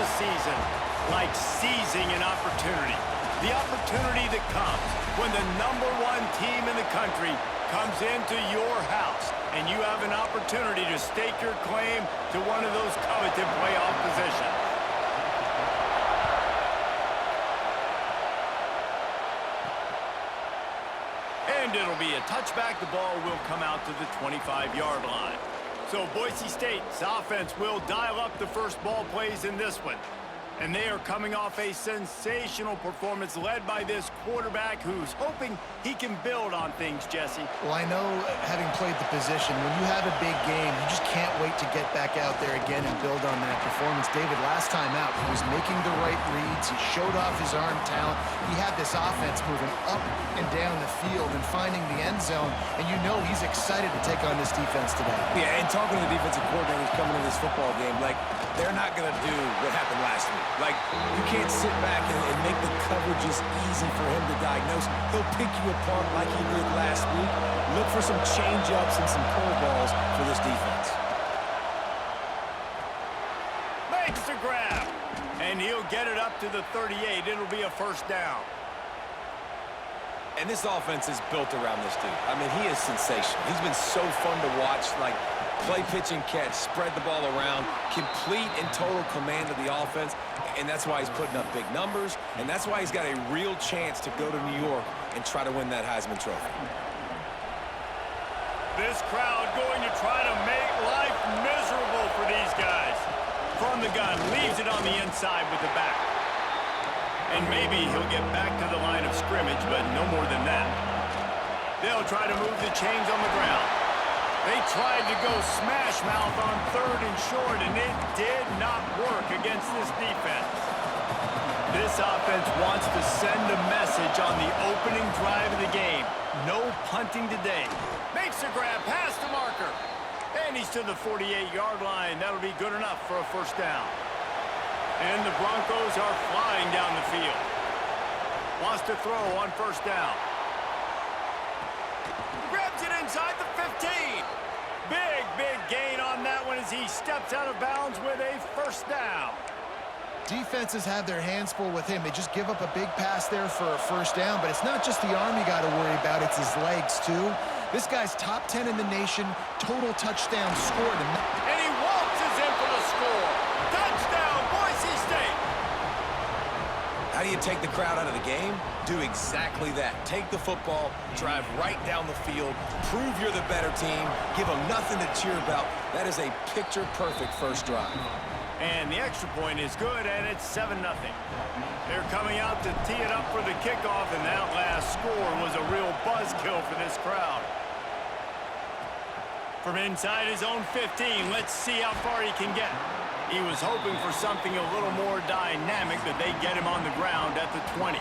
a season like seizing an opportunity. The opportunity that comes when the #1 team in the country comes into your house and you have an opportunity to stake your claim to one of those coveted playoff positions. And it'll be a touchback. The ball will come out to the 25-yard line. So Boise State's offense will dial up the first ball plays in this one. And they are coming off a sensational performance led by this quarterback who's hoping he can build on things, Jesse. Well, I know, having played the position, when you have a big game, you just can't wait to get back out there again and build on that performance. David, last time out, he was making the right reads. He showed off his arm talent. He had this offense moving up and down the field and finding the end zone. And you know he's excited to take on this defense today. Yeah, and talking to the defensive coordinators coming into this football game, like, they're not going to do what happened last week. Like, you can't sit back and make the coverages easy for him to diagnose. He'll pick you apart like he did last week. Look for some change-ups and some curveballs for this defense. Makes the grab, and he'll get it up to the 38. It'll be a first down. And this offense is built around this dude. I mean, he is sensational. He's been so fun to watch, like, play, pitch, and catch, spread the ball around, complete and total command of the offense, and that's why he's putting up big numbers, and that's why he's got a real chance to go to New York and try to win that Heisman Trophy. This crowd going to try to make life miserable for these guys. From the gun, leaves it on the inside with the back. And maybe he'll get back to the line of scrimmage, but no more than that. They'll try to move the chains on the ground. They tried to go smash mouth on 3rd and short, and it did not work against this defense. This offense wants to send a message on the opening drive of the game. No punting today. Makes a grab past the marker. And he's to the 48-yard line. That'll be good enough for a first down. And the Broncos are flying down the field. Wants to throw on first down. Grabs it inside the 15. Big gain on that one as he steps out of bounds with a first down. Defenses have their hands full with him. They just give up a big pass there for a first down, but it's not just the arm you got to worry about, it's his legs too. This guy's top 10 in the nation, total touchdowns scored. And he waltzes in for the score. Touchdown, Boise State. How do you take the crowd out of the game? Do exactly that. Take the football, drive right down the field, prove you're the better team, give them nothing to cheer about. That is a picture-perfect first drive. And the extra point is good, and it's 7-0. They're coming out to tee it up for the kickoff, and that last score was a real buzzkill for this crowd. From inside his own 15, let's see how far he can get. He was hoping for something a little more dynamic, but they get him on the ground at the 20.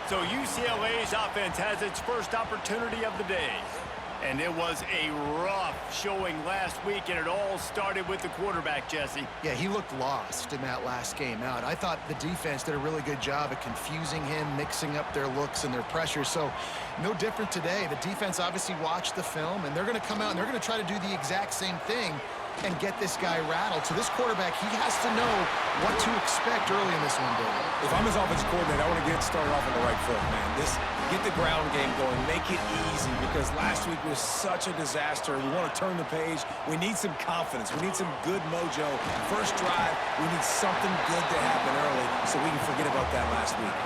So UCLA's offense has its first opportunity of the day. And it was a rough showing last week, and it all started with the quarterback, Jesse. Yeah, he looked lost in that last game out. I thought the defense did a really good job of confusing him, mixing up their looks and their pressure. So no different today. The defense obviously watched the film, and they're going to come out and they're going to try to do the exact same thing and get this guy rattled. So this quarterback, he has to know what to expect early in this one, David. If I'm his offensive coordinator, I want to get started off on the right foot, man. Get the ground game going, make it easy, because last week was such a disaster. We want to turn the page. We need some confidence. We need some good mojo. First drive, we need something good to happen early so we can forget about that last week.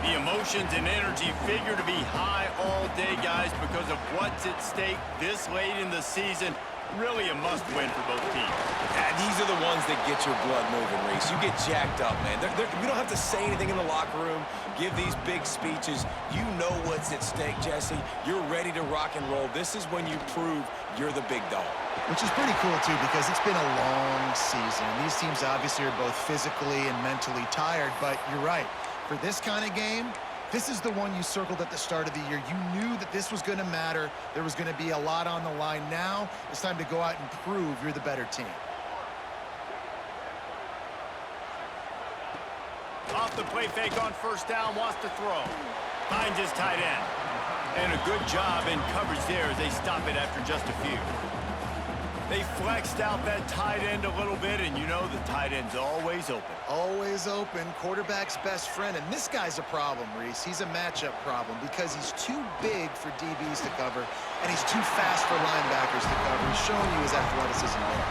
The emotions and energy figure to be high all day, guys, because of what's at stake this late in the season. Really a must-win for both teams. Yeah, these are the ones that get your blood moving, Reese. You get jacked up, man. We don't have to say anything in the locker room, give these big speeches. You know what's at stake, Jesse. You're ready to rock and roll. This is when you prove you're the big dog. Which is pretty cool, too, because it's been a long season. These teams obviously are both physically and mentally tired, but you're right. For this kind of game, this is the one you circled at the start of the year. You knew that this was going to matter. There was going to be a lot on the line. Now it's time to go out and prove you're the better team. Off the play fake on first down, wants to throw. Finds his tight end. And a good job in coverage there as they stop it after just a few. They flexed out that tight end a little bit, and you know the tight end's always open. Always open, quarterback's best friend. And this guy's a problem, Reese. He's a matchup problem because he's too big for DBs to cover, and he's too fast for linebackers to cover. He's showing you his athleticism there.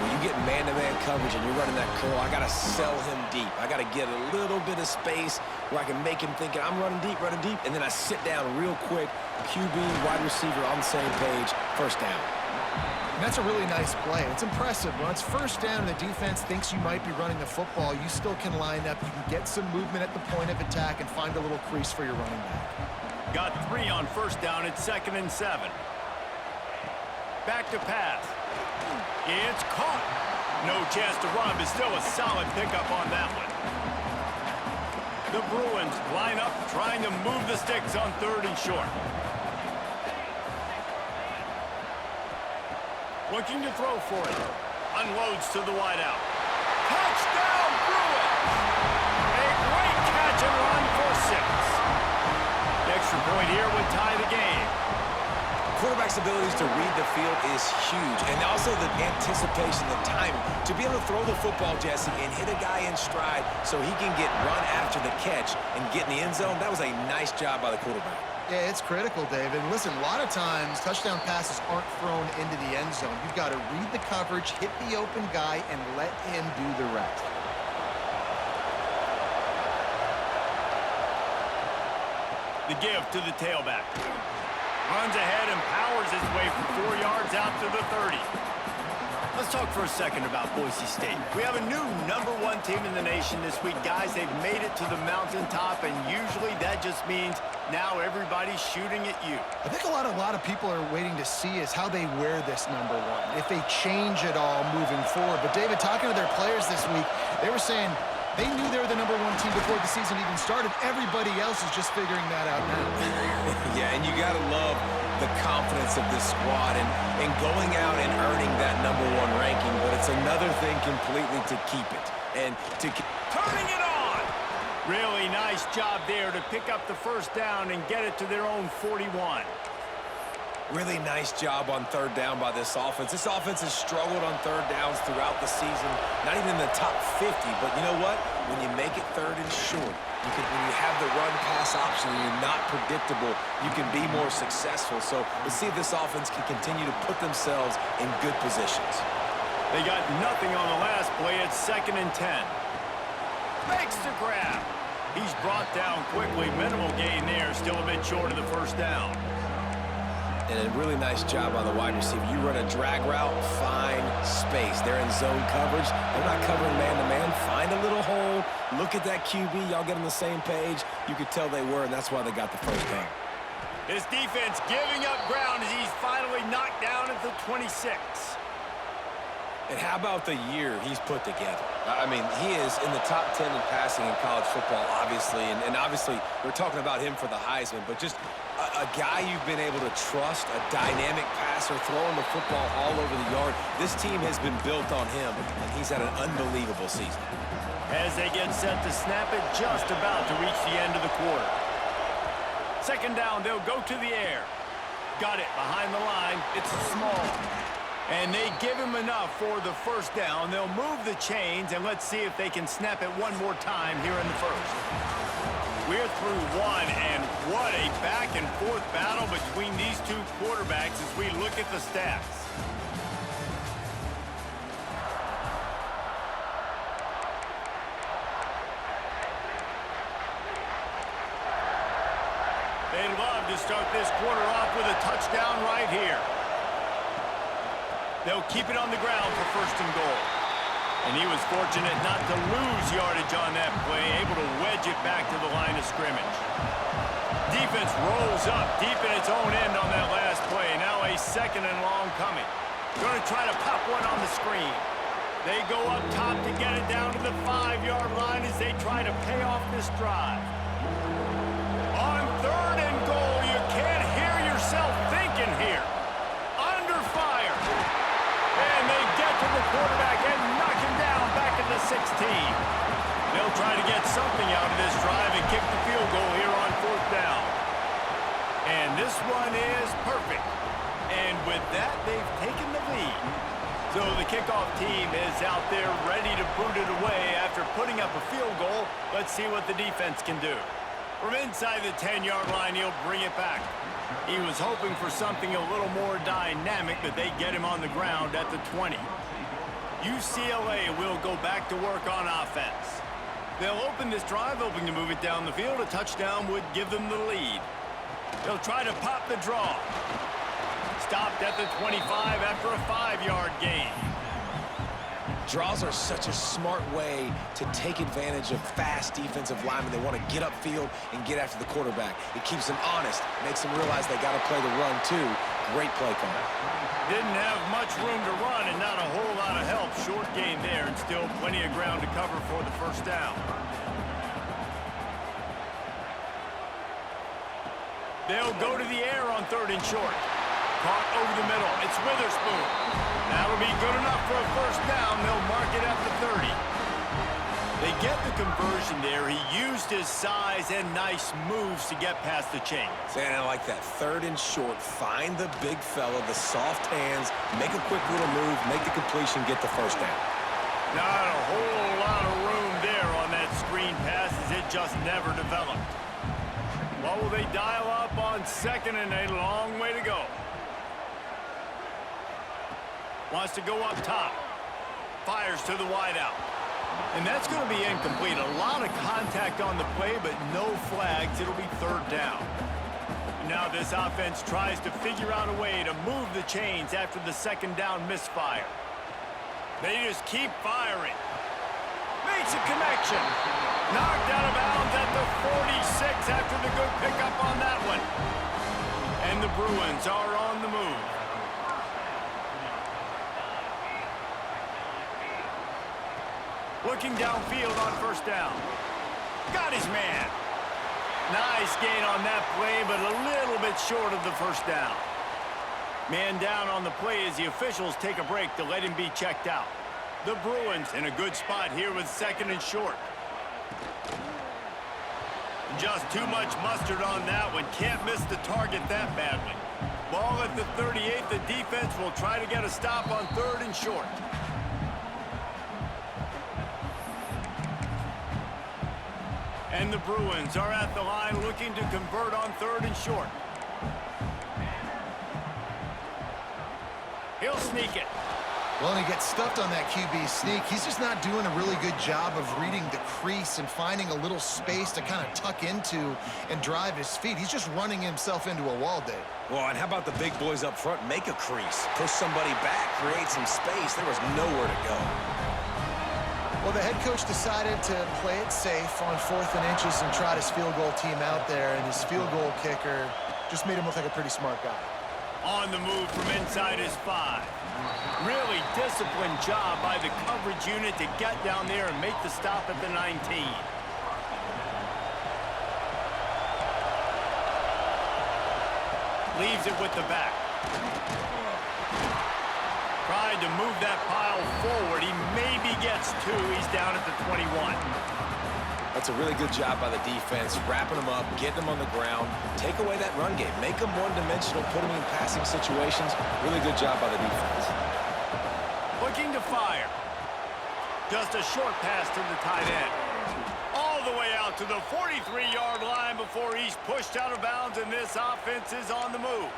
When you get man-to-man coverage and you're running that curl, I got to sell him deep. I got to get a little bit of space where I can make him think I'm running deep, and then I sit down real quick. QB, wide receiver on the same page, first down. And that's a really nice play. It's impressive. When it's first down and the defense thinks you might be running the football, you still can line up. You can get some movement at the point of attack and find a little crease for your running back. Got 3 on first down at 2nd and 7. Back to pass. It's caught. No chance to run, but still a solid pickup on that one. The Bruins line up, trying to move the sticks on 3rd and short. Looking to throw for it. Unloads to the wideout. Touchdown, Bruins! A great catch and run for 6. The extra point here would tie the game. Quarterback's abilities to read the field is huge, and also the anticipation, the timing. To be able to throw the football, Jesse, and hit a guy in stride so he can get run after the catch and get in the end zone, that was a nice job by the quarterback. Yeah, it's critical, David. Listen, a lot of times touchdown passes aren't thrown into the end zone. You've got to read the coverage, hit the open guy, and let him do the rest. The give to the tailback. Runs ahead and powers his way for 4 yards out to the 30. Let's talk for a second about Boise State. We have a new #1 team in the nation this week. Guys, they've made it to the mountaintop, and usually that just means now everybody's shooting at you. I think a lot of people are waiting to see is how they wear this #1, if they change it all moving forward. But, David, talking to their players this week, they were saying they knew they were the #1 team before the season even started. Everybody else is just figuring that out now. Yeah, and you got to love the confidence of this squad and going out and earning that #1 ranking, but it's another thing completely to keep it. And to turning it on! Really nice job there to pick up the first down and get it to their own 41. Really nice job on 3rd down by this offense. This offense has struggled on 3rd downs throughout the season, not even in the top 50. But you know what? When you make it 3rd and short, when you have the run-pass option and you're not predictable, you can be more successful. So let's see if this offense can continue to put themselves in good positions. They got nothing on the last play at 2nd and 10. Makes the grab. He's brought down quickly. Minimal gain there, still a bit short of the first down. And a really nice job on the wide receiver. You run a drag route, find space. They're in zone coverage. They're not covering man-to-man. Find a little hole. Look at that QB. Y'all get on the same page. You could tell they were, and that's why they got the first down. His defense giving up ground as he's finally knocked down at the 26. And how about the year he's put together? I mean, he is in the top 10 in passing in college football, obviously. And obviously, we're talking about him for the Heisman. But just a guy you've been able to trust, a dynamic passer, throwing the football all over the yard. This team has been built on him, and he's had an unbelievable season. As they get set to snap it, just about to reach the end of the quarter. 2nd down, they'll go to the air. Got it behind the line. It's small. And they give him enough for the first down. They'll move the chains, and let's see if they can snap it one more time here in the first. We're through 1, and what a back-and-forth battle between these two quarterbacks as we look at the stats. They'd love to start this quarter off with a touchdown right here. They'll keep it on the ground for 1st and goal. And he was fortunate not to lose yardage on that play, able to wedge it back to the line of scrimmage. Defense rolls up deep in its own end on that last play. Now a 2nd and long coming. Going to try to pop one on the screen. They go up top to get it down to the 5-yard line as they try to pay off this drive. On 3rd and goal, you can't hear yourself thinking here. Under fire. And they get to the quarterback and knock him down back at the 16. They'll try to get something out of this drive and kick the field goal here on 4th down. And this one is perfect. And with that, they've taken the lead. So the kickoff team is out there ready to boot it away after putting up a field goal. Let's see what the defense can do. From inside the 10-yard line, he'll bring it back. He was hoping for something a little more dynamic, but they get him on the ground at the 20. UCLA will go back to work on offense. They'll open this drive, hoping to move it down the field. A touchdown would give them the lead. They'll try to pop the draw. Stopped at the 25 after a 5-yard gain. Draws are such a smart way to take advantage of fast defensive linemen. They want to get upfield and get after the quarterback. It keeps them honest, makes them realize they got to play the run too. Great play call. Didn't have much room to run and not a whole lot of help. Short gain there and still plenty of ground to cover for the first down. They'll go to the air on 3rd and short. Caught over the middle. It's Witherspoon. That'll be good enough for a first down. They'll mark it at the 30. They get the conversion there. He used his size and nice moves to get past the chains. Man, I like that. 3rd and short. Find the big fella, the soft hands, make a quick little move, make the completion, get the first down. Not a whole lot of room there on that screen pass as it just never developed. What will they dial up on 2nd and a long way to go? Wants to go up top. Fires to the wideout. And that's going to be incomplete. A lot of contact on the play, but no flags. It'll be 3rd down. Now this offense tries to figure out a way to move the chains after the 2nd down misfire. They just keep firing. Makes a connection. Knocked out of bounds at the 46 after the good pickup on that one. And the Bruins are on the move. Looking downfield on 1st down. Got his man. Nice gain on that play, but a little bit short of the first down. Man down on the play as the officials take a break to let him be checked out. The Bruins in a good spot here with 2nd and short. Just too much mustard on that one. Can't miss the target that badly. Ball at the 38. The defense will try to get a stop on 3rd and short. And the Bruins are at the line looking to convert on 3rd and short. He'll sneak it. Well, and he gets stuffed on that QB sneak. He's just not doing a really good job of reading the crease and finding a little space to kind of tuck into and drive his feet. He's just running himself into a wall, Dave. Well, and how about the big boys up front? Make a crease, push somebody back, create some space. There was nowhere to go. Well, the head coach decided to play it safe on 4th and inches and trot his field goal team out there, and his field goal kicker just made him look like a pretty smart guy. On the move from inside his 5. Really disciplined job by the coverage unit to get down there and make the stop at the 19. Leaves it with the back. Tried to move that pile forward. He maybe gets 2. He's down at the 21. That's a really good job by the defense, wrapping them up, getting them on the ground, take away that run game, make them one-dimensional, put them in passing situations. Really good job by the defense. Looking to fire. Just a short pass to the tight end. All the way out to the 43-yard line before he's pushed out of bounds, and this offense is on the move.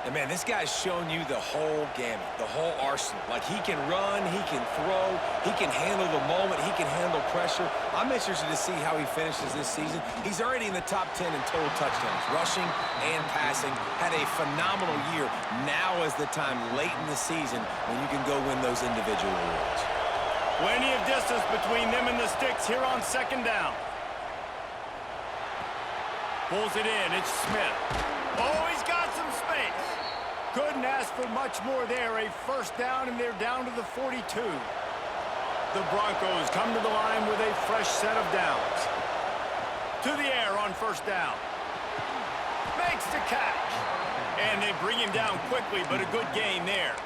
And, man, this guy's shown you the whole gamut, the whole arsenal. Like, he can run, he can throw, he can handle the moment, he can handle pressure. I'm interested to see how he finishes this season. He's already in the top 10 in total touchdowns, rushing and passing. Had a phenomenal year. Now is the time late in the season when you can go win those individual awards. Plenty of distance between them and the sticks here on 2nd down. Pulls it in. It's Smith. Oh, he's got some space. Couldn't ask for much more there. A first down, and they're down to the 42. The Broncos come to the line with a fresh set of downs. To the air on 1st down. Makes the catch. And they bring him down quickly, but a good gain there.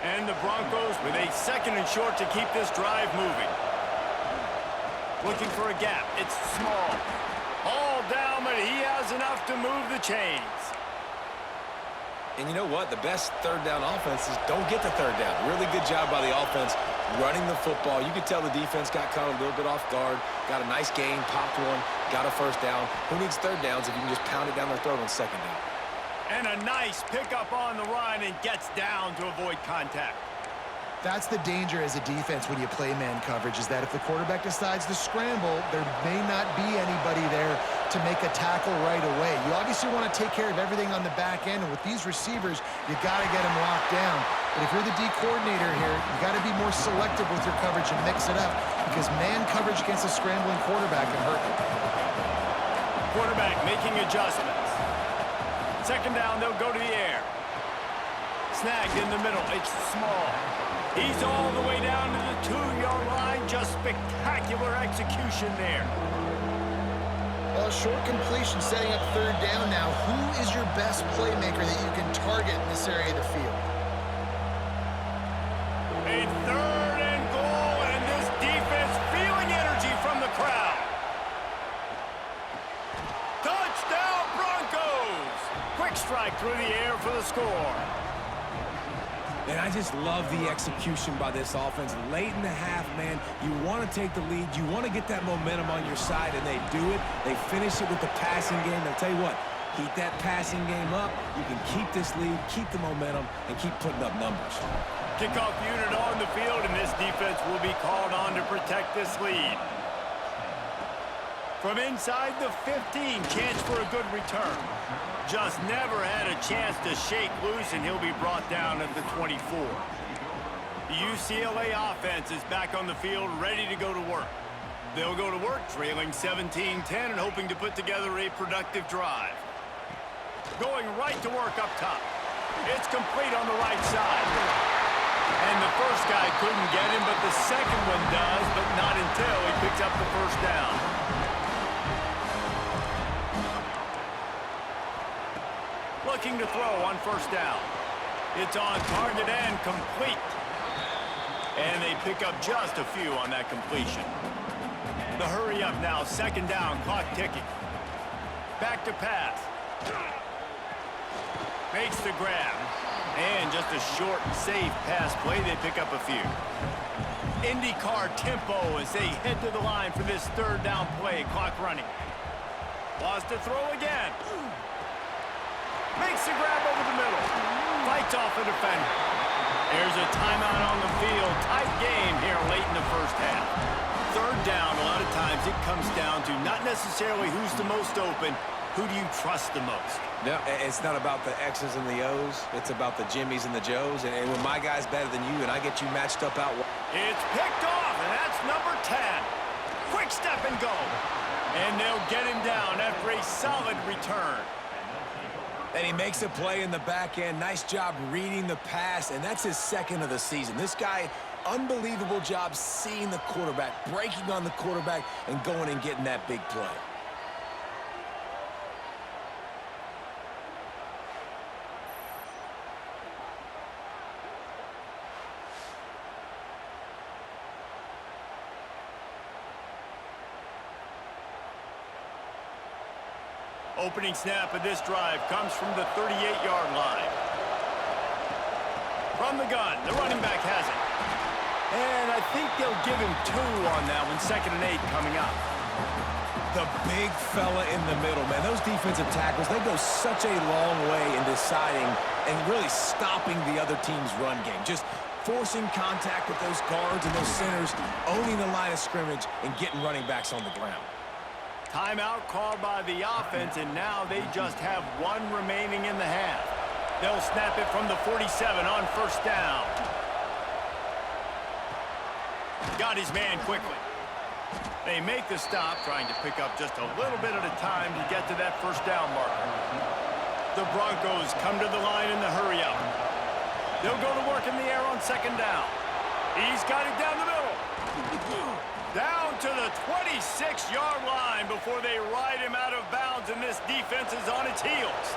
And the Broncos with a 2nd and short to keep this drive moving. Looking for a gap. It's small. All down helmet, he has enough to move the chains. And you know what? The best third down offense is don't get the third down. Really good job by the offense running the football. You could tell the defense got caught a little bit off guard, got a nice gain, popped one, got a first down. Who needs third downs if you can just pound it down their throat on second down? And a nice pickup on the run and gets down to avoid contact. That's the danger as a defense when you play man coverage, is that if the quarterback decides to scramble, there may not be anybody there to make a tackle right away. You obviously want to take care of everything on the back end, and with these receivers, you got to get them locked down. But if you're the D coordinator here, you got to be more selective with your coverage and mix it up, because man coverage against a scrambling quarterback can hurt you. Quarterback making adjustments. Second down, they'll go to the air. Snagged in the middle. It's small. He's all the way down to the 2-yard line. Just spectacular execution there. Well, short completion setting up third down now. Who is your best playmaker that you can target in this area of the field? A third and goal, and this defense feeling energy from the crowd. Touchdown, Broncos! Quick strike through the air for the score. And I just love the execution by this offense. Late in the half, man, you want to take the lead. You want to get that momentum on your side, and they do it. They finish it with the passing game. I'll tell you what, keep that passing game up. You can keep this lead, keep the momentum, and keep putting up numbers. Kickoff unit on the field, and this defense will be called on to protect this lead. From inside the 15, chance for a good return. Just never had a chance to shake loose, and he'll be brought down at the 24. The UCLA offense is back on the field, ready to go to work. They'll go to work trailing 17-10 and hoping to put together a productive drive. Going right to work up top. It's complete on the right side. And the first guy couldn't get him, but the second one does, but not until he picks up the first down. Looking to throw on first down. It's on target and complete. And they pick up just a few on that completion. The hurry up now, second down, clock ticking. Back to pass. Makes the grab. And just a short, safe pass play, they pick up a few. IndyCar tempo as they head to the line for this third down play, clock running. Wants to throw again. Makes the grab over the middle. Fights off the defender. There's a timeout on the field. Tight game here late in the first half. Third down, a lot of times it comes down to not necessarily who's the most open, who do you trust the most? No, it's not about the X's and the O's. It's about the Jimmys and the Joes. And when my guy's better than you and I get you matched up out. It's picked off, and that's number 10. Quick step and go. And they'll get him down after a solid return. And he makes a play in the back end. Nice job reading the pass, and that's his second of the season. This guy, unbelievable job seeing the quarterback, breaking on the quarterback, and going and getting that big play. Opening snap of this drive comes from the 38-yard line. From the gun, the running back has it. And I think they'll give him 2 on that one, 2nd and 8 coming up. The big fella in the middle, man. Those defensive tackles, they go such a long way in deciding and really stopping the other team's run game. Just forcing contact with those guards and those centers, owning the line of scrimmage, and getting running backs on the ground. Timeout called by the offense, and now they just have 1 remaining in the half. They'll snap it from the 47 on first down. Got his man quickly. They make the stop, trying to pick up just a little bit at a time to get to that first down marker. The Broncos come to the line in the hurry up. They'll go to work in the air on second down. He's got it down the middle. Down to the 26-yard line before they ride him out of bounds, and this defense is on its heels.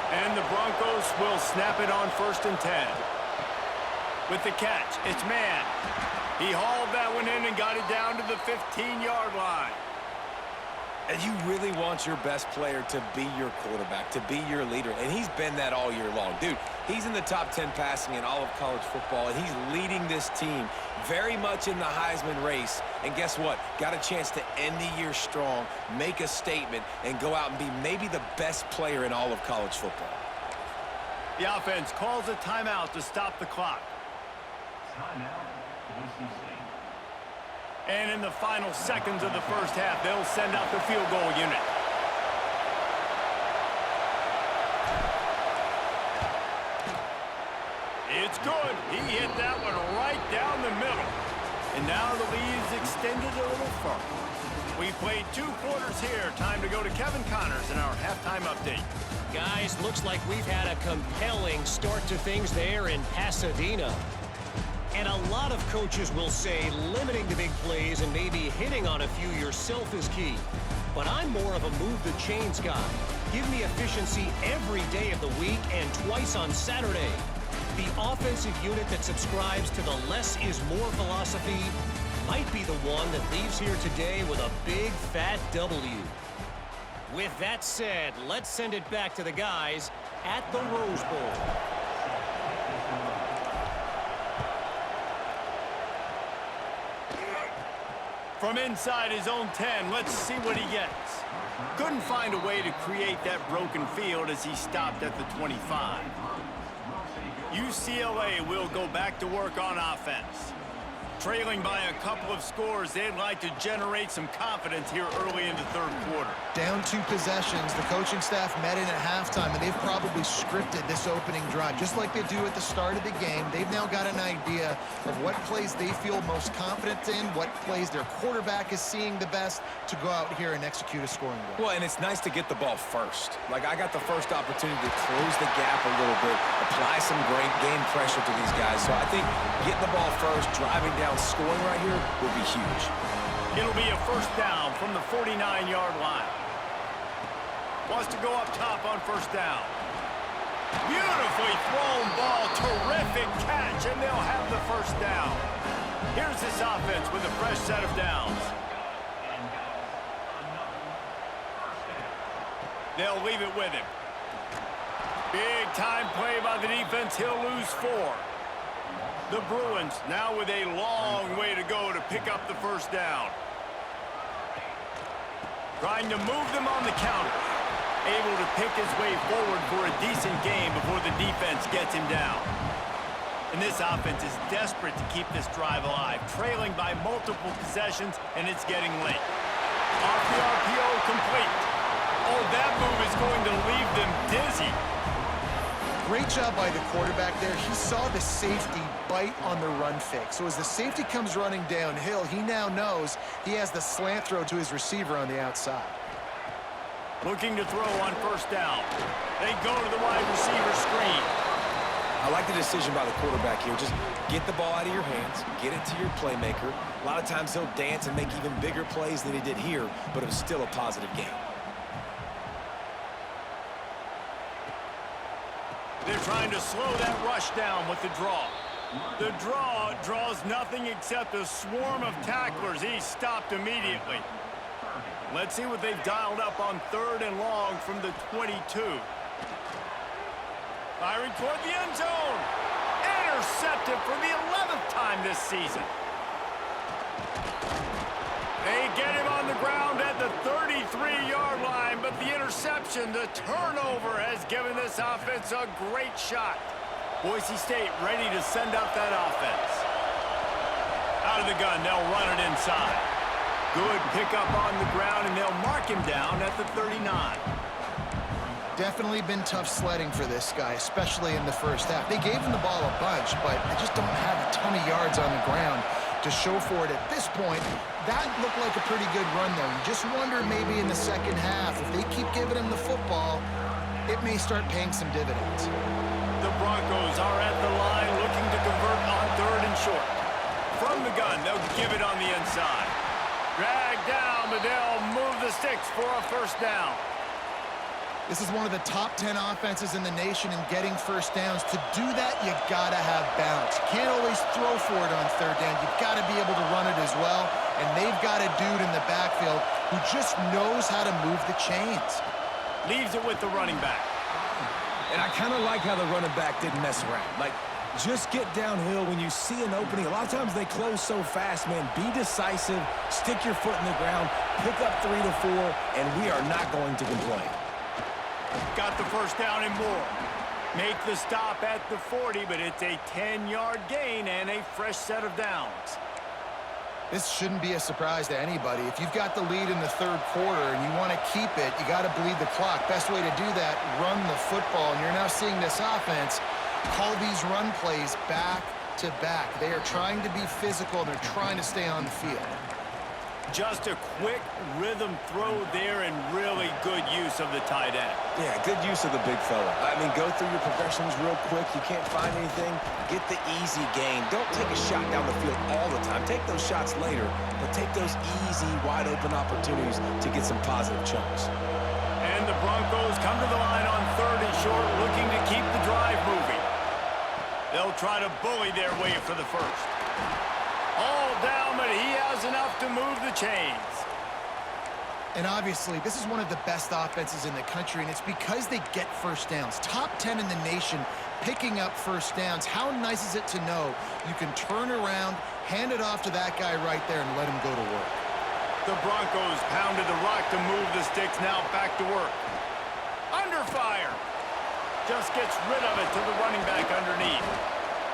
And the Broncos will snap it on 1st and 10. With the catch, it's man. He hauled that one in and got it down to the 15-yard line. And you really want your best player to be your quarterback, to be your leader, and he's been that all year long. Dude, he's in the top 10 passing in all of college football, and he's leading this team very much in the Heisman race. And guess what? Got a chance to end the year strong, make a statement, and go out and be maybe the best player in all of college football. The offense calls a timeout to stop the clock. Timeout, Boise State. And in the final seconds of the first half, they'll send out the field goal unit. It's good. He hit that one right down the middle. And now the lead's extended a little further. We played 2 quarters here. Time to go to Kevin Connors in our halftime update. Guys, looks like we've had a compelling start to things there in Pasadena. And a lot of coaches will say limiting the big plays and maybe hitting on a few yourself is key. But I'm more of a move the chains guy. Give me efficiency every day of the week and twice on Saturday. The offensive unit that subscribes to the less is more philosophy might be the one that leaves here today with a big fat W. With that said, let's send it back to the guys at the Rose Bowl. From inside his own 10, let's see what he gets. Couldn't find a way to create that broken field as he stopped at the 25. UCLA will go back to work on offense. Trailing by a couple of scores, they'd like to generate some confidence here early in the third quarter. Down 2 possessions, the coaching staff met in at halftime, and they've probably scripted this opening drive. Just like they do at the start of the game, they've now got an idea of what plays they feel most confident in, what plays their quarterback is seeing the best to go out here and execute a scoring drive. Well, and it's nice to get the ball first. Like, I got the first opportunity to close the gap a little bit, apply some great game pressure to these guys. So I think getting the ball first, driving down, scoring right here will be huge. It'll be a first down from the 49-yard line. Wants to go up top on first down. Beautifully thrown ball. Terrific catch, and they'll have the first down. Here's this offense with a fresh set of downs. They'll leave it with him. Big time play by the defense. He'll lose 4. The Bruins now with a long way to go to pick up the first down. Trying to move them on the counter. Able to pick his way forward for a decent game before the defense gets him down. And this offense is desperate to keep this drive alive, trailing by multiple possessions, and it's getting late. Off the RPO, complete. Oh, that move is going to leave them dizzy. Great job by the quarterback there. He saw the safety bite on the run fake. So as the safety comes running downhill, he now knows he has the slant throw to his receiver on the outside. Looking to throw on first down. They go to the wide receiver screen. I like the decision by the quarterback here. Just get the ball out of your hands, get it to your playmaker. A lot of times he'll dance and make even bigger plays than he did here, but it was still a positive game. They're trying to slow that rush down with the draw. The draw draws nothing except a swarm of tacklers. He's stopped immediately. Let's see what they've dialed up on 3rd and long from the 22. Firing toward the end zone. Intercepted for the 11th time this season. They get him on the ground at the 33-yard line, but the interception, the turnover, has given this offense a great shot. Boise State ready to send out that offense. Out of the gun, they'll run it inside. Good pickup on the ground, and they'll mark him down at the 39. Definitely been tough sledding for this guy, especially in the first half. They gave him the ball a bunch, but they just don't have a ton of yards on the ground to show for it at this point. That looked like a pretty good run, though. You just wonder maybe in the second half, if they keep giving him the football, it may start paying some dividends. The Broncos are at the line looking to convert on 3rd and short. From the gun, they'll give it on the inside. Drag down, but they'll move the sticks for a first down. This is one of the top 10 offenses in the nation in getting first downs. To do that, you gotta have balance. You can't always throw for it on 3rd down. You've got to be able to run it as well, and they've got a dude in the backfield who just knows how to move the chains. Leaves it with the running back. And I kind of like how the running back didn't mess around. Like, just get downhill when you see an opening. A lot of times they close so fast, man. Be decisive, stick your foot in the ground, pick up 3 to 4, and we are not going to complain. Got the first down and more. Make the stop at the 40, but it's a 10-yard gain and a fresh set of downs. This shouldn't be a surprise to anybody. If you've got the lead in the third quarter and you want to keep it, you got to bleed the clock. Best way to do that, run the football. And you're now seeing this offense call these run plays back to back. They are trying to be physical, and they're trying to stay on the field. Just a quick rhythm throw there and really good use of the tight end. Yeah, good use of the big fella. I mean, go through your progressions real quick. You can't find anything, get the easy gain. Don't take a shot down the field all the time. Take those shots later, but take those easy, wide-open opportunities to get some positive chunks. And the Broncos come to the line on 3rd and short, looking to keep the drive moving. They'll try to bully their way for the first. All down, but he has enough to move the chains. And obviously, this is one of the best offenses in the country, and it's because they get first downs. Top 10 in the nation picking up first downs. How nice is it to know you can turn around, hand it off to that guy right there, and let him go to work. The Broncos pounded the rock to move the sticks, now back to work. Under fire. Just gets rid of it to the running back underneath.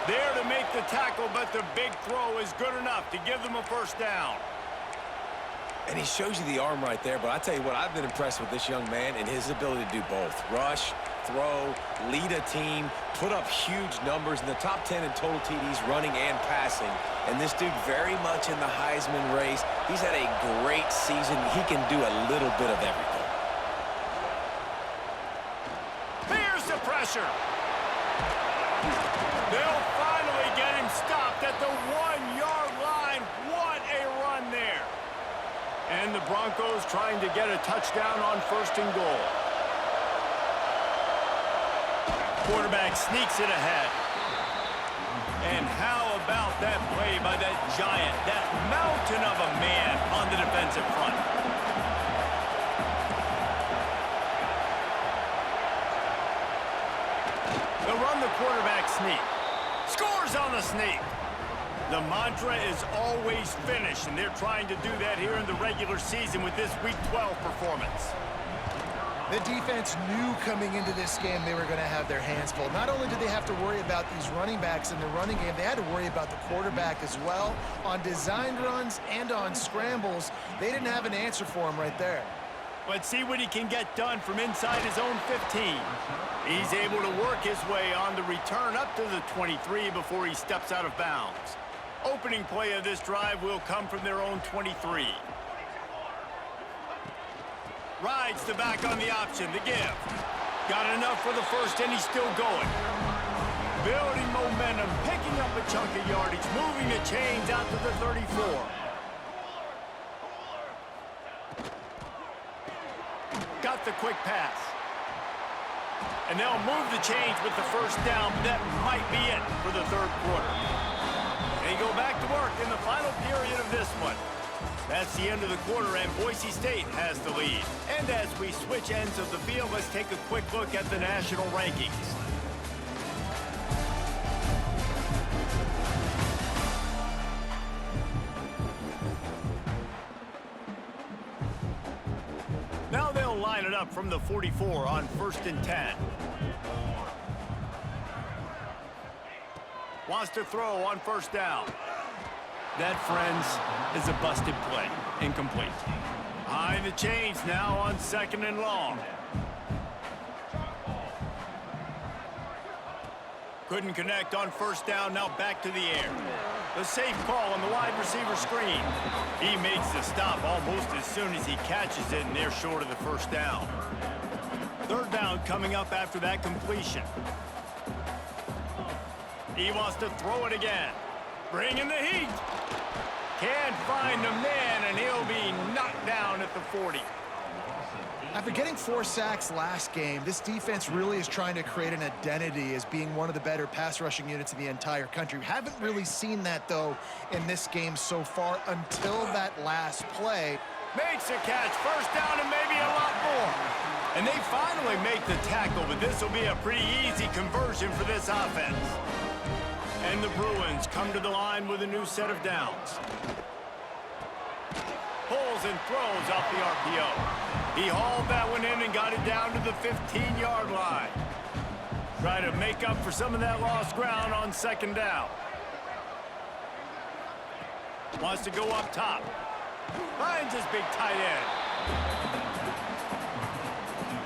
There to make the tackle, but the big throw is good enough to give them a first down. And he shows you the arm right there, but I tell you what, I've been impressed with this young man and his ability to do both. Rush, throw, lead a team, put up huge numbers in the top 10 in total TDs running and passing. And this dude very much in the Heisman race. He's had a great season. He can do a little bit of everything. Here's the pressure. They'll finally get him stopped at the 1-yard line. What a run there. And the Broncos trying to get a touchdown on 1st and goal. Quarterback sneaks it ahead. And how about that play by that giant, that mountain of a man on the defensive front? They'll run the quarterback sneak. Scores on the sneak. The mantra is always finish, and they're trying to do that here in the regular season with this Week 12 performance. The defense knew coming into this game they were going to have their hands full. Not only did they have to worry about these running backs in the running game, they had to worry about the quarterback as well. On designed runs and on scrambles, they didn't have an answer for him right there. Let's see what he can get done from inside his own 15. He's able to work his way on the return up to the 23 before he steps out of bounds. Opening play of this drive will come from their own 23. Rides the back on the option, the give. Got enough for the first, and he's still going. Building momentum, picking up a chunk of yardage, moving the chains out to the 34. Got the quick pass. And they'll move the chains with the first down, but that might be it for the third quarter. They go back to work in the final period of this one. That's the end of the quarter, and Boise State has the lead. And as we switch ends of the field, let's take a quick look at the national rankings. Now they'll line it up from the 44 on 1st and 10. Wants to throw on 1st down. That, friends, is a busted play. Incomplete. High the chains now on 2nd and long. Couldn't connect on 1st down, now back to the air. The safe call on the wide receiver screen. He makes the stop almost as soon as he catches it, and they're short of the 1st down. 3rd down coming up after that completion. He wants to throw it again. Bring in the heat. Can't find a man, and he'll be knocked down at the 40. After getting 4 sacks last game, this defense really is trying to create an identity as being one of the better pass rushing units in the entire country. Haven't really seen that, though, in this game so far until that last play. Makes a catch. First down and maybe a lot more. And they finally make the tackle, but this will be a pretty easy conversion for this offense. And the Bruins come to the line with a new set of downs. Pulls and throws off the RPO. He hauled that one in and got it down to the 15-yard line. Try to make up for some of that lost ground on second down. Wants to go up top. Finds his big tight end.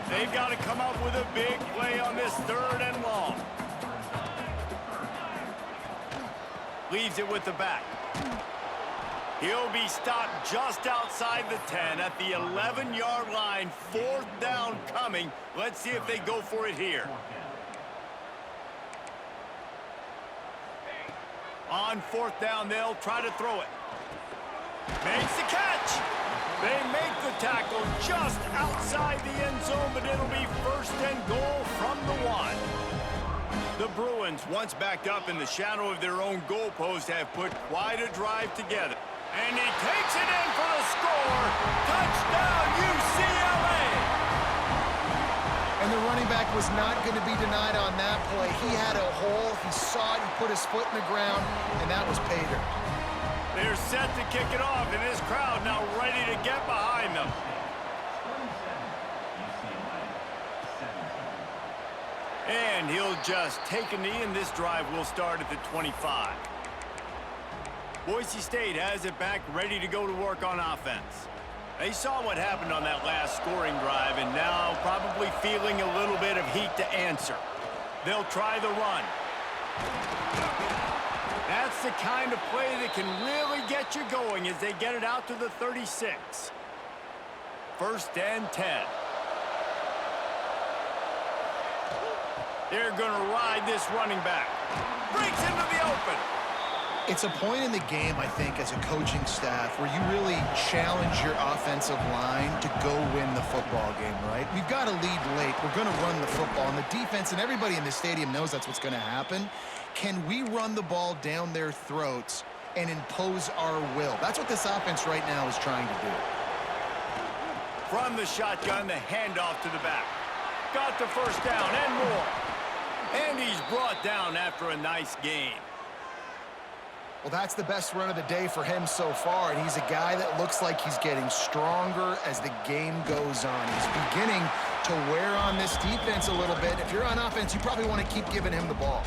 They've got to come up with a big play on this 3rd and long. Leaves it with the back. He'll be stopped just outside the 10 at the 11-yard line. 4th down coming. Let's see if they go for it here. On 4th down, they'll try to throw it. Makes the catch. They make the tackle just outside the end zone, but it'll be 1st and goal from the 1. The Bruins, once backed up in the shadow of their own goalpost, have put quite a drive together. And he takes it in for the score. Touchdown, UCLA! And the running back was not going to be denied on that play. He had a hole. He saw it. He put his foot in the ground, and that was pay dirt. They're set to kick it off, and this crowd now ready to get behind them. And he'll just take a knee, and this drive will start at the 25. Boise State has it back, ready to go to work on offense. They saw what happened on that last scoring drive, and now probably feeling a little bit of heat to answer. They'll try the run. That's the kind of play that can really get you going as they get it out to the 36. 1st and 10. They're going to ride this running back. Breaks into the open. It's a point in the game, I think, as a coaching staff where you really challenge your offensive line to go win the football game, right? We've got to lead late. We're going to run the football. And the defense and everybody in the stadium knows that's what's going to happen. Can we run the ball down their throats and impose our will? That's what this offense right now is trying to do. From the shotgun, the handoff to the back. Got the 1st down and more. And he's brought down after a nice gain. Well, that's the best run of the day for him so far, and he's a guy that looks like he's getting stronger as the game goes on. He's beginning to wear on this defense a little bit. If you're on offense, you probably want to keep giving him the ball.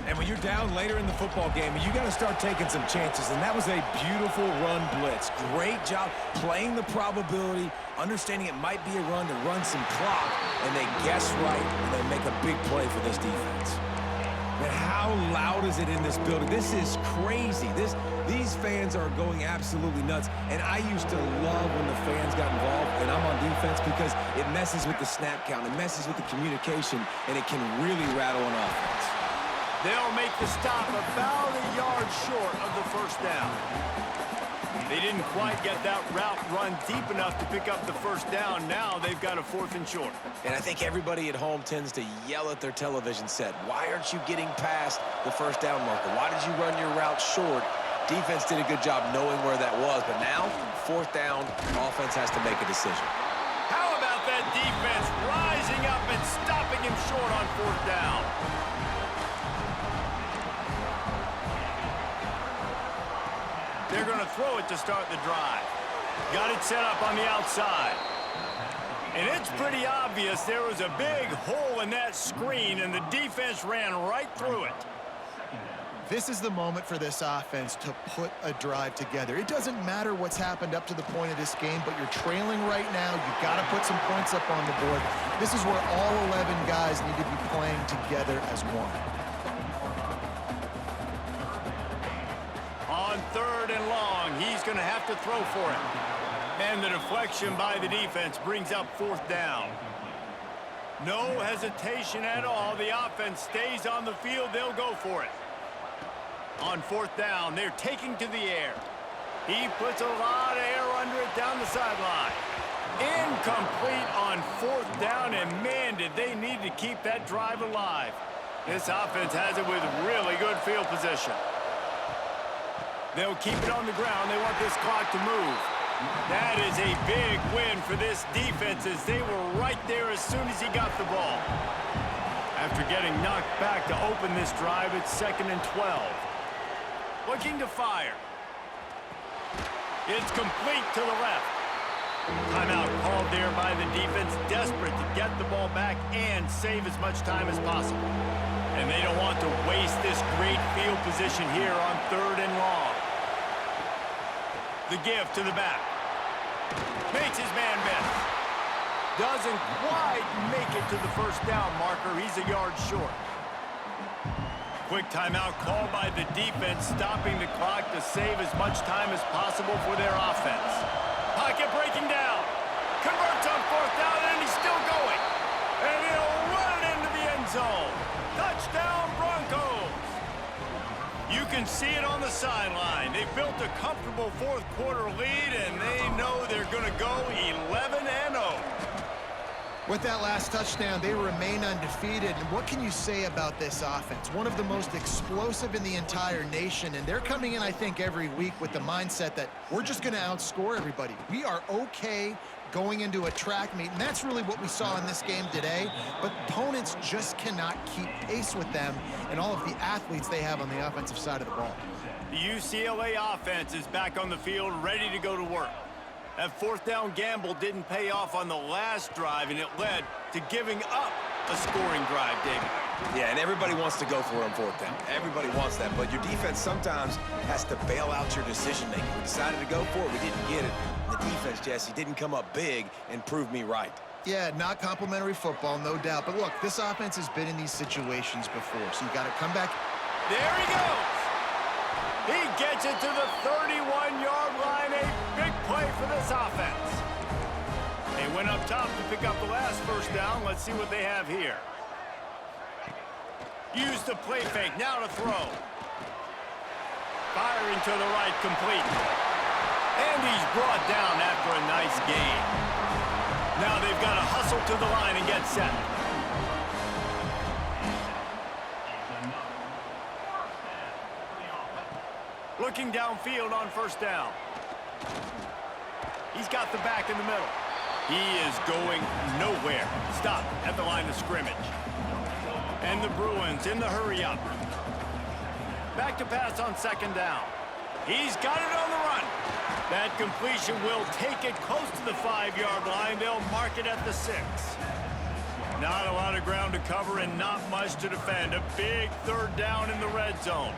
And when you're down later in the football game, you got to start taking some chances, and that was a beautiful run blitz. Great job playing the probability, understanding it might be a run to run some clock, and they guess right, and they make a big play for this defense. But how loud is it in this building? This is crazy. These fans are going absolutely nuts. And I used to love when the fans got involved, and I'm on defense, because it messes with the snap count, it messes with the communication, and it can really rattle an offense. They'll make the stop about a yard short of the 1st down. They didn't quite get that route run deep enough to pick up the 1st down. Now they've got a 4th and short. And I think everybody at home tends to yell at their television set. Why aren't you getting past the 1st down marker? Why did you run your route short? Defense did a good job knowing where that was, but now 4th down, offense has to make a decision. How about that defense rising up and stopping him short on 4th down? They're going to throw it to start the drive. Got it set up on the outside. And it's pretty obvious there was a big hole in that screen, and the defense ran right through it. This is the moment for this offense to put a drive together. It doesn't matter what's happened up to the point of this game, but you're trailing right now. You've got to put some points up on the board. This is where all 11 guys need to be playing together as one. On 3rd and long, he's going to have to throw for it. And the deflection by the defense brings up 4th down. No hesitation at all. The offense stays on the field. They'll go for it. On 4th down, they're taking to the air. He puts a lot of air under it down the sideline. Incomplete on 4th down, and man, did they need to keep that drive alive. This offense has it with really good field position. They'll keep it on the ground. They want this clock to move. That is a big win for this defense as they were right there as soon as he got the ball. After getting knocked back to open this drive, it's 2nd and 12. Looking to fire. It's complete to the left. Timeout called there by the defense, desperate to get the ball back and save as much time as possible. And they don't want to waste this great field position here on 3rd and long. The give to the back. Makes his man miss. Doesn't quite make it to the first down marker. He's a yard short. Quick timeout called by the defense, stopping the clock to save as much time as possible for their offense. Pocket breaking down. Converts on 4th down, and he's still going. And he'll run it into the end zone. Touchdown, Broncos. You can see it on the sideline. They've built a comfortable 4th quarter lead, and they know they're going to go 11-0. With that last touchdown, they remain undefeated. And what can you say about this offense? One of the most explosive in the entire nation, and they're coming in, I think, every week with the mindset that we're just going to outscore everybody. We are okay going into a track meet, and that's really what we saw in this game today. But opponents just cannot keep pace with them and all of the athletes they have on the offensive side of the ball. The UCLA offense is back on the field, ready to go to work. That 4th down gamble didn't pay off on the last drive, and it led to giving up a scoring drive, David. Yeah, and everybody wants to go for it on 4th down. Everybody wants that, but your defense sometimes has to bail out your decision-making. We decided to go for it. We didn't get it. The defense, Jesse, didn't come up big and prove me right. Yeah, not complimentary football, no doubt. But look, this offense has been in these situations before, so you got to come back. There he goes. He gets it to the 31-yard line. A big play for this offense. They went up top to pick up the last 1st down. Let's see what they have here. Use the play fake. Now to throw. Firing to the right, complete. And he's brought down after a nice gain. Now they've got to hustle to the line and get set. Looking downfield on 1st down. He's got the back in the middle. He is going nowhere. Stop at the line of scrimmage. And the Bruins in the hurry-up. Back to pass on 2nd down. He's got it on the run. That completion will take it close to the 5-yard line. They'll mark it at the 6. Not a lot of ground to cover and not much to defend. A big 3rd down in the red zone.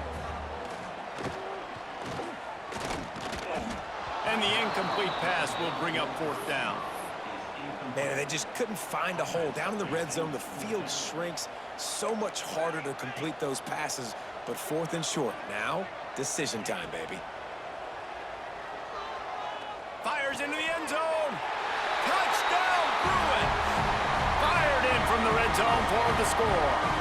And the incomplete pass will bring up 4th down. Man, they just couldn't find a hole. Down in the red zone, the field shrinks. So much harder to complete those passes, but 4th and short. Now, decision time, baby. Fires into the end zone. Touchdown, Bruins. Fired in from the red zone for the score.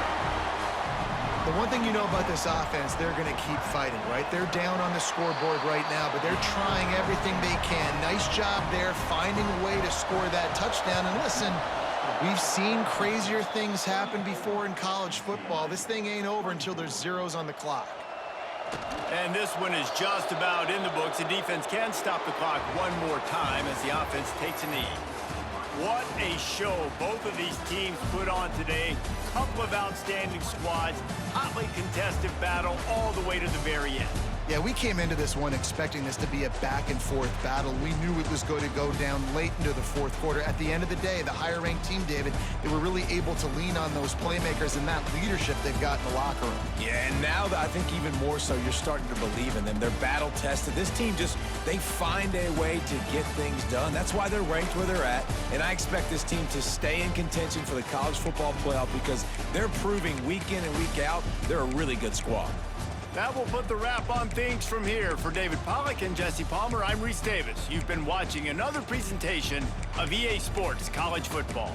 The one thing you know about this offense, they're going to keep fighting, right? They're down on the scoreboard right now, but they're trying everything they can. Nice job there, finding a way to score that touchdown. And listen, we've seen crazier things happen before in college football. This thing ain't over until there's zeros on the clock. And this one is just about in the books. The defense can stop the clock one more time as the offense takes a knee. What a show both of these teams put on today. Couple of outstanding squads, hotly contested battle all the way to the very end. Yeah, we came into this one expecting this to be a back-and-forth battle. We knew it was going to go down late into the 4th quarter. At the end of the day, the higher-ranked team, David, they were really able to lean on those playmakers and that leadership they've got in the locker room. Yeah, and now I think even more so, you're starting to believe in them. They're battle-tested. This team they find a way to get things done. That's why they're ranked where they're at. And I expect this team to stay in contention for the college football playoff because they're proving week in and week out they're a really good squad. That will put the wrap on things from here. For David Pollack and Jesse Palmer, I'm Reese Davis. You've been watching another presentation of EA Sports College Football.